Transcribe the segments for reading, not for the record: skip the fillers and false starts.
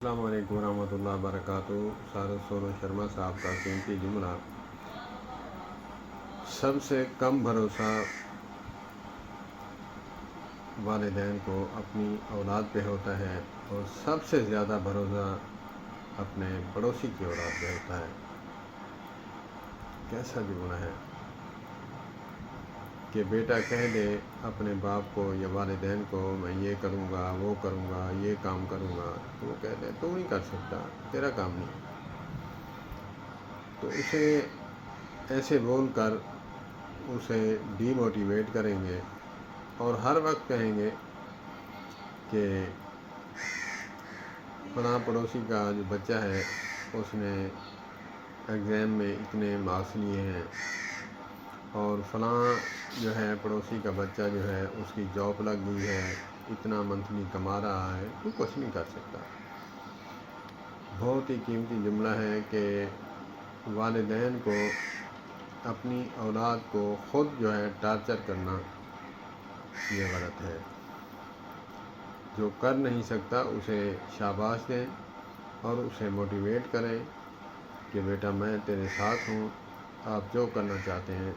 السلام علیکم ورحمۃ اللہ وبرکاتہ۔ سارد سونو شرما صاحب کا قیمتی جملہ: سب سے کم بھروسہ والدین کو اپنی اولاد پہ ہوتا ہے اور سب سے زیادہ بھروسہ اپنے پڑوسی کی اولاد پہ ہوتا ہے۔ کیسا جملہ ہے کہ بیٹا کہہ دے اپنے باپ کو یا والدین کو، میں یہ کروں گا، وہ کروں گا، یہ کام کروں گا، تو وہ کہہ دے تو نہیں کر سکتا، تیرا کام نہیں۔ تو اسے ایسے بول کر اسے ڈی موٹیویٹ کریں گے اور ہر وقت کہیں گے کہ فلاں پڑوسی کا جو بچہ ہے اس نے ایگزام میں اتنے مارکس لیے ہیں، اور فلاں جو ہے پڑوسی کا بچہ جو ہے اس کی جاب لگ گئی ہے، اتنا منتھلی کما رہا ہے، تو کچھ نہیں کر سکتا۔ بہت ہی قیمتی جملہ ہے کہ والدین کو اپنی اولاد کو خود جو ہے ٹارچر کرنا یہ غلط ہے۔ جو کر نہیں سکتا اسے شاباش دیں اور اسے موٹیویٹ کریں کہ بیٹا میں تیرے ساتھ ہوں، آپ جو کرنا چاہتے ہیں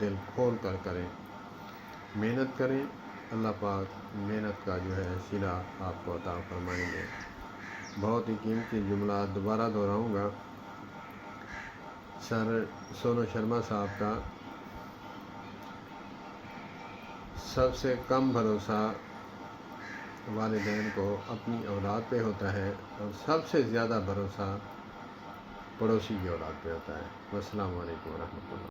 دل کھول کر کریں، محنت کریں، اللہ پاک محنت کا جو ہے صلہ آپ کو عطا فرمائیں گے۔ بہت ہی قیمتی جملہ دوبارہ دہراؤں گا، سر سونو شرما صاحب کا: سب سے کم بھروسہ والدین کو اپنی اولاد پہ ہوتا ہے اور سب سے زیادہ بھروسہ پڑوسی کی اولاد پہ ہوتا ہے۔ السلام علیکم ورحمۃ اللہ۔